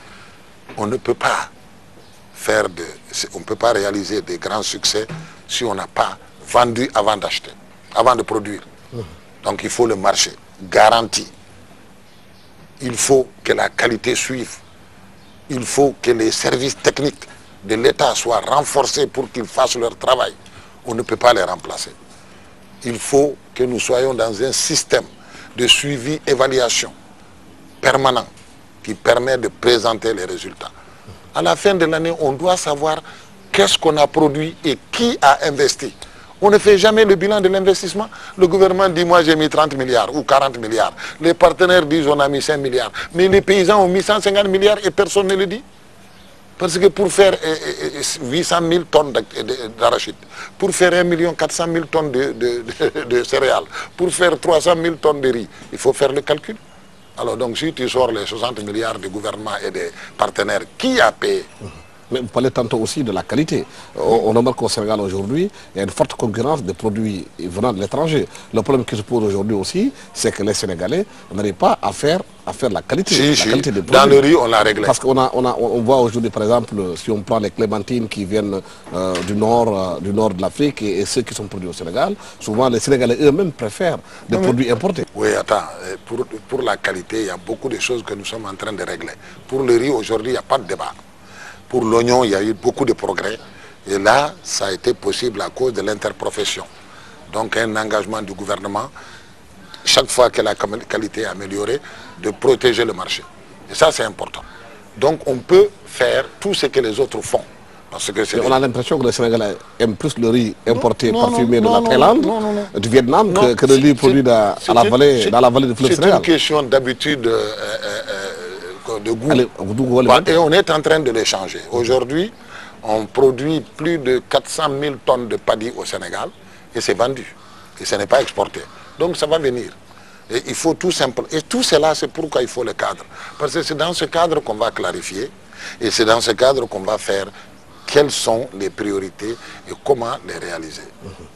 On ne peut pas on ne peut pas réaliser des grands succès si on n'a pas vendu avant d'acheter, avant de produire. Donc il faut le marché garanti. Il faut que la qualité suive. Il faut que les services techniques de l'État soient renforcés pour qu'ils fassent leur travail. On ne peut pas les remplacer. Il faut que nous soyons dans un système de suivi, évaluation permanent qui permet de présenter les résultats. À la fin de l'année, on doit savoir qu'est-ce qu'on a produit et qui a investi. On ne fait jamais le bilan de l'investissement. Le gouvernement dit, moi j'ai mis 30 milliards ou 40 milliards. Les partenaires disent, on a mis 5 milliards. Mais les paysans ont mis 150 milliards et personne ne le dit. Parce que pour faire 800 000 tonnes d'arachide, pour faire 1 400 000 tonnes de céréales, pour faire 300 000 tonnes de riz, il faut faire le calcul. Alors donc si tu sors les 60 milliards du gouvernement et des partenaires, qui a payé? Mais vous parlez tantôt aussi de la qualité. On remarque qu'au Sénégal aujourd'hui, il y a une forte concurrence des produits venant de l'étranger. Le problème qui se pose aujourd'hui aussi, c'est que les Sénégalais n'arrivent pas à faire la qualité, qualité des produits. Dans le riz, on l'a réglé. Parce qu'on voit aujourd'hui, par exemple, si on prend les clémentines qui viennent du nord de l'Afrique et ceux qui sont produits au Sénégal, souvent les Sénégalais eux-mêmes préfèrent des produits importés. Oui, attends, pour la qualité, il y a beaucoup de choses que nous sommes en train de régler. Pour le riz, aujourd'hui, il n'y a pas de débat. Pour l'oignon, il y a eu beaucoup de progrès. Et là, ça a été possible à cause de l'interprofession. Donc un engagement du gouvernement, chaque fois que la qualité est améliorée, de protéger le marché. Et ça, c'est important. Donc on peut faire tout ce que les autres font. Parce que on a l'impression que les Sénégalais aiment plus le riz importé, parfumé de la Thaïlande, du Vietnam, que le riz produit dans la vallée du fleuve Sénégal. C'est une question d'habitude de goût. Et on est en train de les changer. Aujourd'hui, on produit plus de 400 000 tonnes de paddy au Sénégal et c'est vendu. Et ce n'est pas exporté. Donc ça va venir. Et il faut tout simplement... Et tout cela, c'est pourquoi il faut le cadre. Parce que c'est dans ce cadre qu'on va clarifier et c'est dans ce cadre qu'on va faire quelles sont les priorités et comment les réaliser.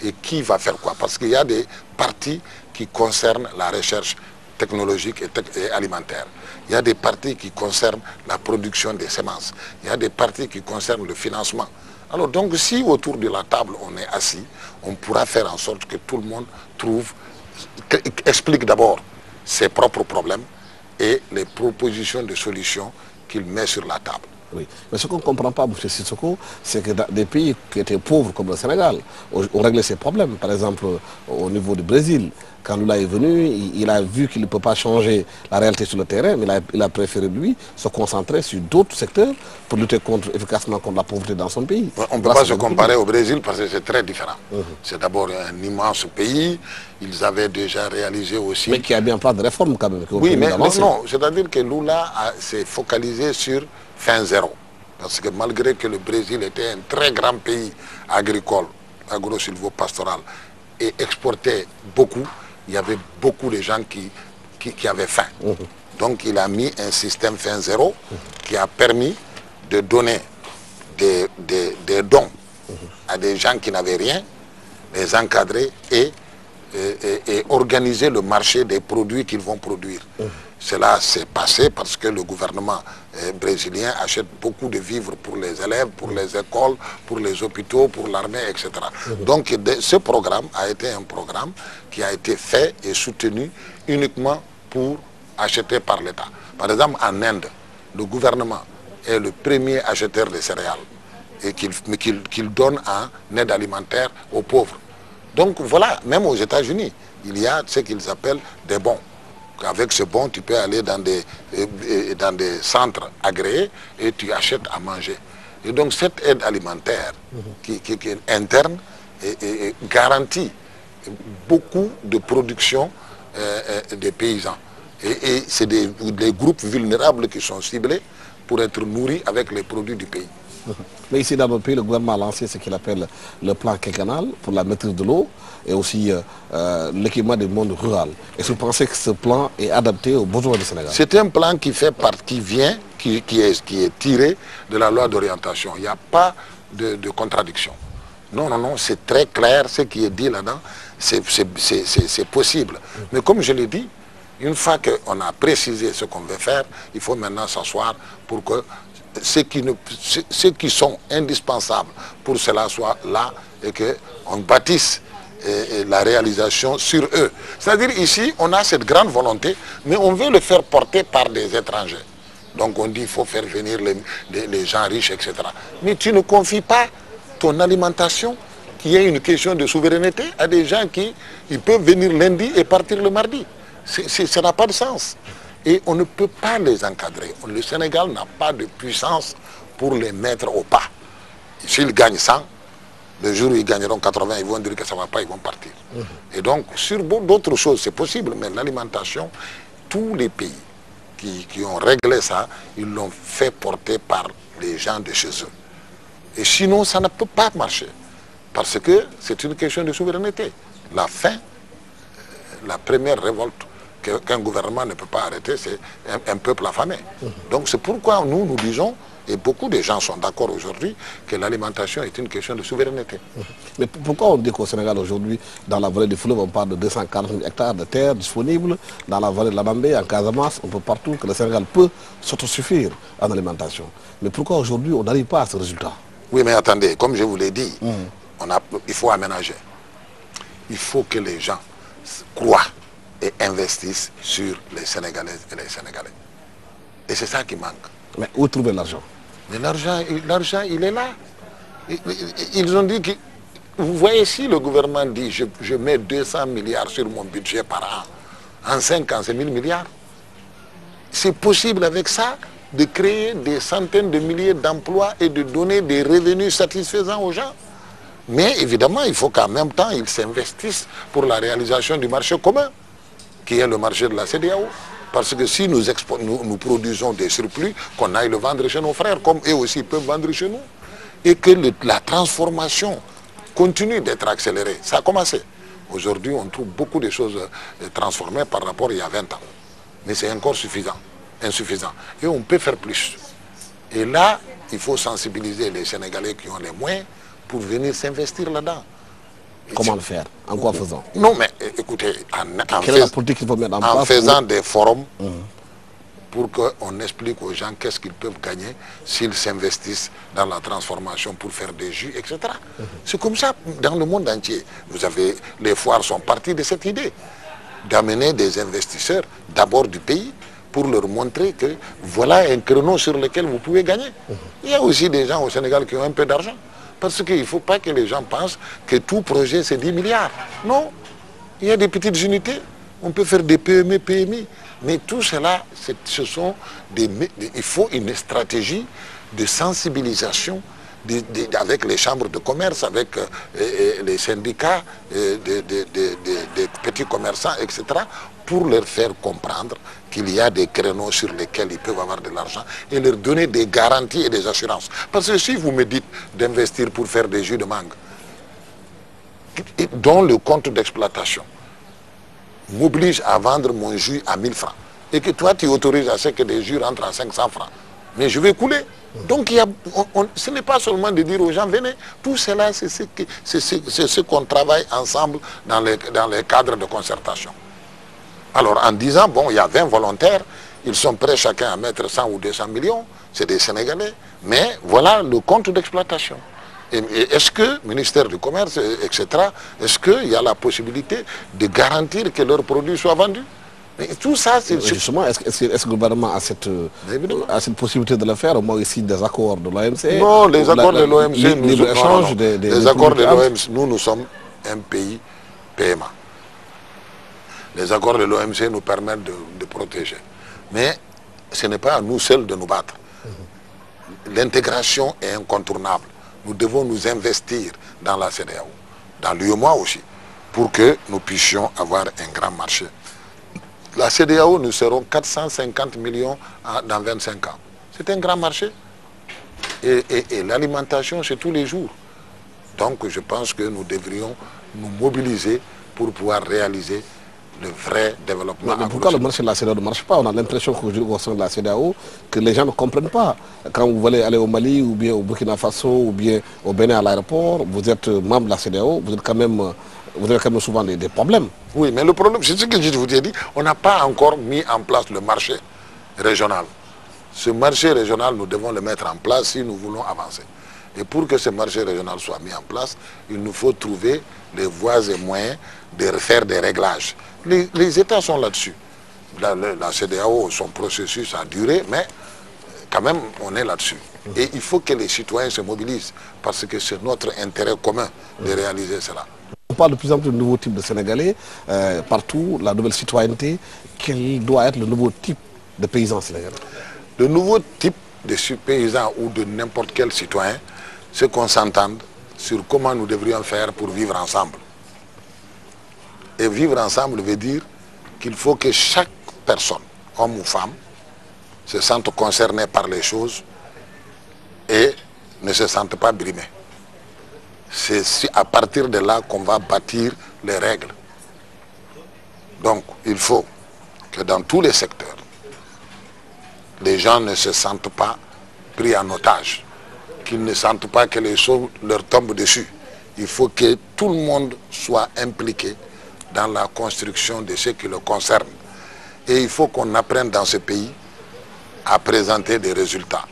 Et qui va faire quoi. Parce qu'il y a des parties qui concernent la recherche technologique et alimentaire. Il y a des parties qui concernent la production des semences. Il y a des parties qui concernent le financement. Alors donc si autour de la table on est assis, on pourra faire en sorte que tout le monde explique d'abord ses propres problèmes et les propositions de solutions qu'il met sur la table. Oui. Mais ce qu'on ne comprend pas, M. Sissoko, c'est que dans des pays qui étaient pauvres comme le Sénégal, on réglait ces problèmes. Par exemple, au niveau du Brésil, quand Lula est venu, il a vu qu'il ne peut pas changer la réalité sur le terrain, mais il a préféré, lui, se concentrer sur d'autres secteurs pour lutter efficacement contre la pauvreté dans son pays. On ne peut pas se comparer au Brésil parce que c'est très différent. C'est d'abord un immense pays. Ils avaient déjà réalisé aussi... Mais qui a bien pas de réforme quand même. Oui, mais non. C'est-à-dire que Lula s'est focalisé sur fin zéro. Parce que malgré que le Brésil était un très grand pays agricole, agro-silvo-pastoral, et exportait beaucoup, il y avait beaucoup de gens qui avaient faim. Donc il a mis un système fin zéro qui a permis de donner des dons à des gens qui n'avaient rien, les encadrer et organiser le marché des produits qu'ils vont produire. Cela s'est passé parce que le gouvernement brésilien achète beaucoup de vivres pour les élèves, pour les écoles, pour les hôpitaux, pour l'armée, etc. Donc ce programme a été un programme qui a été fait et soutenu uniquement pour acheter par l'État. Par exemple, en Inde, le gouvernement est le premier acheteur de céréales et qu'il donne en aide alimentaire aux pauvres. Donc voilà, même aux États-Unis, il y a ce qu'ils appellent des bons. Avec ce bon, tu peux aller dans des centres agréés et tu achètes à manger. Et donc cette aide alimentaire qui est interne et garantit beaucoup de production des paysans. Et c'est des groupes vulnérables qui sont ciblés pour être nourris avec les produits du pays. Mais ici dans notre pays, le gouvernement a lancé ce qu'il appelle le plan quinquennal pour la maîtrise de l'eau et aussi l'équipement du monde rural. Est-ce que vous pensez que ce plan est adapté aux besoins du Sénégal? C'est un plan qui est tiré de la loi d'orientation. Il n'y a pas de contradiction. Non, non, non, c'est très clair, ce qui est dit là-dedans, c'est possible. Mais comme je l'ai dit, une fois qu'on a précisé ce qu'on veut faire, il faut maintenant s'asseoir pour que ceux qui sont indispensables pour cela soient là et qu'on bâtisse la réalisation sur eux. C'est-à-dire ici, on a cette grande volonté, mais on veut le faire porter par des étrangers. Donc on dit qu'il faut faire venir les gens riches, etc. Mais tu ne confies pas ton alimentation, qui est une question de souveraineté, à des gens qui ils peuvent venir lundi et partir le mardi. Ça n'a pas de sens. Et on ne peut pas les encadrer. Le Sénégal n'a pas de puissance pour les mettre au pas. S'ils gagnent 100, le jour où ils gagneront 80, ils vont dire que ça ne va pas, ils vont partir. Et donc, sur d'autres choses, c'est possible, mais l'alimentation, tous les pays qui ont réglé ça, ils l'ont fait porter par les gens de chez eux. Et sinon, ça ne peut pas marcher. Parce que c'est une question de souveraineté. La faim, la première révolte qu'un gouvernement ne peut pas arrêter, c'est un peuple affamé. Donc c'est pourquoi nous disons, et beaucoup de gens sont d'accord aujourd'hui, que l'alimentation est une question de souveraineté. Mais pourquoi on dit qu'au Sénégal aujourd'hui, dans la vallée du fleuve, on parle de 240 000 hectares de terre disponibles, dans la vallée de la Nambé, en Casamance, on peut partout, que le Sénégal peut s'autosuffire en alimentation. Mais pourquoi aujourd'hui on n'arrive pas à ce résultat? Oui, mais attendez, comme je vous l'ai dit, il faut aménager. Il faut que les gens croient et investissent sur les Sénégalaises et les Sénégalais. Et c'est ça qui manque. Mais où trouver l'argent? Mais l'argent, il est là. Ils ont dit que... Vous voyez, si le gouvernement dit je mets 200 milliards sur mon budget par an, en 5 ans, c'est 1000 milliards. C'est possible avec ça de créer des centaines de milliers d'emplois et de donner des revenus satisfaisants aux gens. Mais évidemment, il faut qu'en même temps, ils s'investissent pour la réalisation du marché commun, qui est le marché de la CEDEAO. Parce que si nous produisons des surplus, qu'on aille le vendre chez nos frères, comme eux aussi peuvent vendre chez nous. Et que la transformation continue d'être accélérée. Ça a commencé. Aujourd'hui, on trouve beaucoup de choses transformées par rapport à il y a 20 ans. Mais c'est encore insuffisant. Et on peut faire plus. Et là, il faut sensibiliser les Sénégalais qui ont les moyens pour venir s'investir là-dedans. Comment le faire? En quoi faisant? Non, mais écoutez, en faisant des forums pour qu'on explique aux gens qu'est-ce qu'ils peuvent gagner s'ils s'investissent dans la transformation pour faire des jus, etc. C'est comme ça dans le monde entier. Vous avez, les foires sont parties de cette idée d'amener des investisseurs d'abord du pays pour leur montrer que voilà un créneau sur lequel vous pouvez gagner. Il y a aussi des gens au Sénégal qui ont un peu d'argent. Parce qu'il ne faut pas que les gens pensent que tout projet c'est 10 milliards. Non, il y a des petites unités, on peut faire des PME, PMI. Mais tout cela, ce sont il faut une stratégie de sensibilisation avec les chambres de commerce, avec les syndicats des petits commerçants, etc., pour leur faire comprendre qu'il y a des créneaux sur lesquels ils peuvent avoir de l'argent et leur donner des garanties et des assurances. Parce que si vous me dites d'investir pour faire des jus de mangue, dont le compte d'exploitation m'oblige à vendre mon jus à 1000 francs, et que toi tu autorises à ce que des jus rentrent à 500 francs, mais je vais couler. Donc ce n'est pas seulement de dire aux gens venez, tout cela c'est ce qu'on travaille ensemble dans les cadres de concertation. Alors en disant, bon, il y a 20 volontaires, ils sont prêts chacun à mettre 100 ou 200 millions, c'est des Sénégalais, mais voilà le compte d'exploitation. Et est-ce que, ministère du Commerce, etc., est-ce qu'il y a la possibilité de garantir que leurs produits soient vendus? Mais tout ça, c'est... Justement, est-ce que le gouvernement a cette possibilité de le faire? Au moins ici des accords de l'OMC? Non, les accords de l'OMC, les accords de l'OMC, nous sommes un pays PMA. Les accords de l'OMC nous permettent de protéger. Mais ce n'est pas à nous seuls de nous battre. L'intégration est incontournable. Nous devons nous investir dans la CEDEAO, dans l'UEMOA aussi, pour que nous puissions avoir un grand marché. La CEDEAO, nous serons 450 millions dans 25 ans. C'est un grand marché. Et l'alimentation, c'est tous les jours. Donc je pense que nous devrions nous mobiliser pour pouvoir réaliser le vrai développement. Mais pourquoi le marché de la CEDEAO ne marche pas? On a l'impression qu'au sein de la CEDEAO, que les gens ne comprennent pas. Quand vous voulez aller au Mali, ou bien au Burkina Faso, ou bien au Bénin à l'aéroport, vous êtes membre de la CEDEAO, vous avez quand même souvent des problèmes. Oui, mais le problème, c'est ce que je vous ai dit, on n'a pas encore mis en place le marché régional. Ce marché régional, nous devons le mettre en place si nous voulons avancer. Et pour que ce marché régional soit mis en place, il nous faut trouver les voies et moyens de faire des réglages. Les États sont là-dessus. La CEDEAO, son processus a duré, mais quand même, on est là-dessus. Et il faut que les citoyens se mobilisent, parce que c'est notre intérêt commun de réaliser cela. On parle de plus en plus de nouveaux types de Sénégalais, partout, la nouvelle citoyenneté. Quel doit être le nouveau type de paysan sénégalais? Le nouveau type de paysan ou de n'importe quel citoyen, c'est qu'on s'entende sur comment nous devrions faire pour vivre ensemble. Et vivre ensemble veut dire qu'il faut que chaque personne, homme ou femme, se sente concernée par les choses et ne se sente pas brimée. C'est à partir de là qu'on va bâtir les règles. Donc, il faut que dans tous les secteurs, les gens ne se sentent pas pris en otage, qu'ils ne sentent pas que les choses leur tombent dessus. Il faut que tout le monde soit impliqué dans la construction de ce qui le concerne. Et il faut qu'on apprenne dans ce pays à présenter des résultats.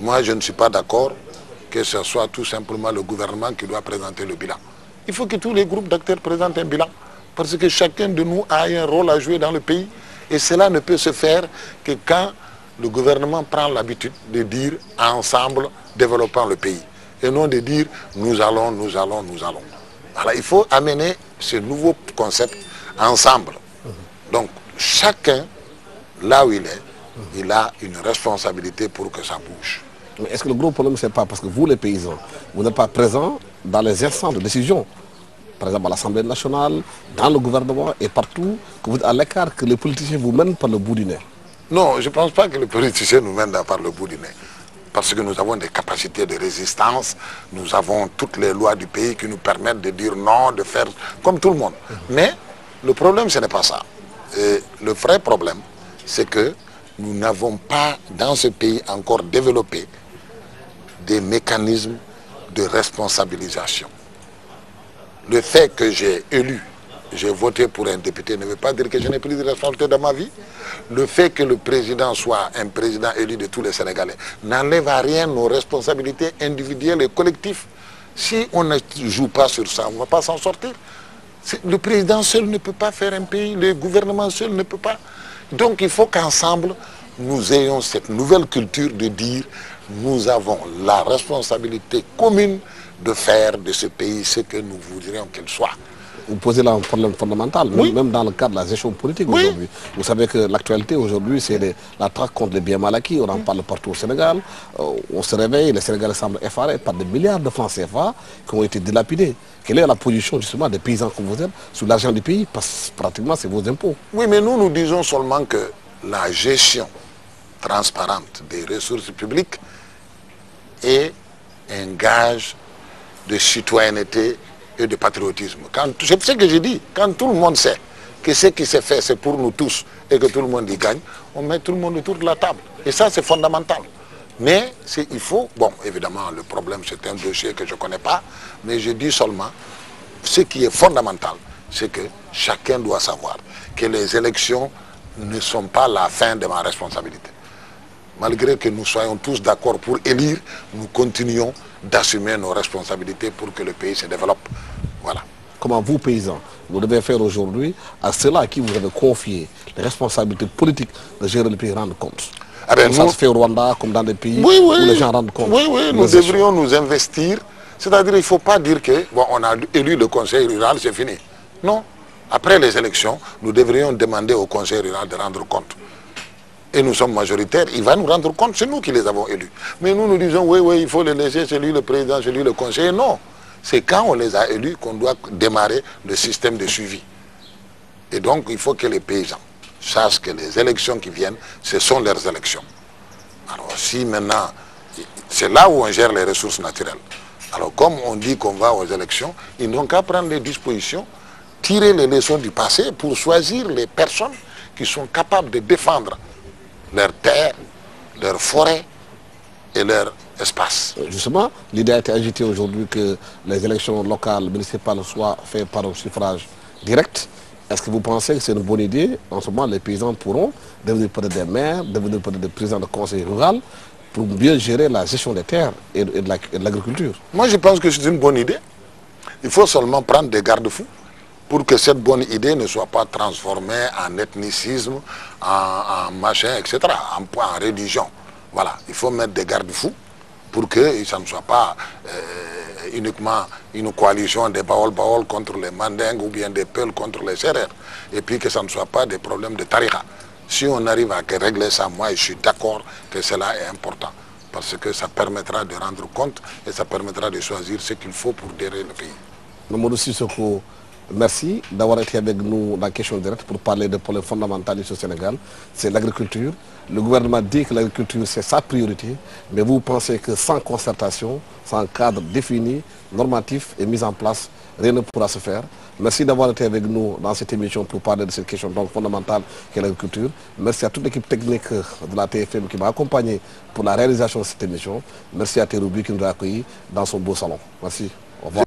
Moi, je ne suis pas d'accord que ce soit tout simplement le gouvernement qui doit présenter le bilan. Il faut que tous les groupes d'acteurs présentent un bilan, parce que chacun de nous a un rôle à jouer dans le pays. Et cela ne peut se faire que quand le gouvernement prend l'habitude de dire ensemble, développons le pays. Et non de dire nous allons, nous allons, nous allons. Alors il faut amener ce nouveau concept ensemble. Donc chacun, là où il est, il a une responsabilité pour que ça bouge. Mais est-ce que le gros problème, c'est pas parce que vous, les paysans, vous n'êtes pas présents dans les instants de décision, par exemple à l'Assemblée nationale, dans le gouvernement et partout, que vous êtes à l'écart, que les politiciens vous mènent par le bout du nez? Non, je ne pense pas que les politiciens nous mènent par le bout du nez. Parce que nous avons des capacités de résistance, nous avons toutes les lois du pays qui nous permettent de dire non, de faire comme tout le monde. Mais le problème, ce n'est pas ça. Et le vrai problème, c'est que nous n'avons pas dans ce pays encore développé des mécanismes de responsabilisation. Le fait que j'ai voté pour un député ne veut pas dire que je n'ai pris de responsabilité dans ma vie. Le fait que le président soit un président élu de tous les Sénégalais n'enlève à rien nos responsabilités individuelles et collectives. Si on ne joue pas sur ça, on ne va pas s'en sortir. Le président seul ne peut pas faire un pays, le gouvernement seul ne peut pas. Donc il faut qu'ensemble, nous ayons cette nouvelle culture de dire nous avons la responsabilité commune de faire de ce pays ce que nous voudrions qu'il soit. Vous posez là un problème fondamental, Oui. même dans le cadre de la gestion politique Oui. aujourd'hui. Vous savez que l'actualité aujourd'hui, c'est la traque contre les biens mal acquis. On en parle partout au Sénégal. On se réveille, les Sénégalais semblent effarés par des milliards de francs CFA qui ont été dilapidés. Quelle est la position justement des paysans que vous êtes sur l'argent du pays? Parce que pratiquement, c'est vos impôts. Oui, mais nous disons seulement que la gestion transparente des ressources publiques est un gage de citoyenneté et de patriotisme. C'est ce que je dis, quand tout le monde sait que ce qui s'est fait, c'est pour nous tous et que tout le monde y gagne, on met tout le monde autour de la table. Et ça, c'est fondamental. Mais il faut, bon, évidemment, le problème, c'est un dossier que je ne connais pas, mais je dis seulement, ce qui est fondamental, c'est que chacun doit savoir que les élections ne sont pas la fin de ma responsabilité. Malgré que nous soyons tous d'accord pour élire, nous continuons d'assumer nos responsabilités pour que le pays se développe. Voilà. Comment vous, paysans, vous devez faire aujourd'hui à ceux-là à qui vous avez confié les responsabilités politiques de gérer le pays rendre compte? Ah ben, ça se fait au Rwanda comme dans des pays oui, où les gens rendent compte. Oui, nous devrions nous investir. C'est-à-dire qu'il ne faut pas dire que bon, on a élu le conseil rural, c'est fini. Non. Après les élections, nous devrions demander au conseil rural de rendre compte. Et nous sommes majoritaires, il va nous rendre compte, c'est nous qui les avons élus. Mais nous disons, oui, il faut les laisser, c'est lui le président, c'est lui le conseiller. Non, c'est quand on les a élus qu'on doit démarrer le système de suivi. Et donc, il faut que les paysans sachent que les élections qui viennent, ce sont leurs élections. Alors, si maintenant, c'est là où on gère les ressources naturelles. Alors, comme on dit qu'on va aux élections, ils n'ont qu'à prendre les dispositions tirer les leçons du passé pour choisir les personnes qui sont capables de défendre leurs terres, leurs forêts et leur espace. Justement, l'idée a été agitée aujourd'hui que les élections locales, municipales soient faites par un suffrage direct. Est-ce que vous pensez que c'est une bonne idée? En ce moment, les paysans pourront devenir peut-être des maires, devenir peut-être des présidents de conseil rural pour mieux gérer la gestion des terres et de l'agriculture. Moi, je pense que c'est une bonne idée. Il faut seulement prendre des garde-fous pour que cette bonne idée ne soit pas transformée en ethnicisme, en machin, etc., en religion. Voilà, il faut mettre des garde-fous pour que ça ne soit pas uniquement une coalition des Baol contre les Mandingues ou bien des Peuls contre les Sérères. Et puis que ça ne soit pas des problèmes de tariqa. Si on arrive à régler ça, moi je suis d'accord que cela est important. Parce que ça permettra de rendre compte et ça permettra de choisir ce qu'il faut pour gérer le pays. Mamadou Sissoko, merci d'avoir été avec nous dans la question directe pour parler de problèmes fondamentaux ici au Sénégal. C'est l'agriculture. Le gouvernement dit que l'agriculture c'est sa priorité, mais vous pensez que sans concertation, sans cadre défini, normatif et mis en place, rien ne pourra se faire. Merci d'avoir été avec nous dans cette émission pour parler de cette question donc fondamentale qu'est l'agriculture. Merci à toute l'équipe technique de la TFM qui m'a accompagné pour la réalisation de cette émission. Merci à Teroubi qui nous a accueillis dans son beau salon. Merci. Au revoir.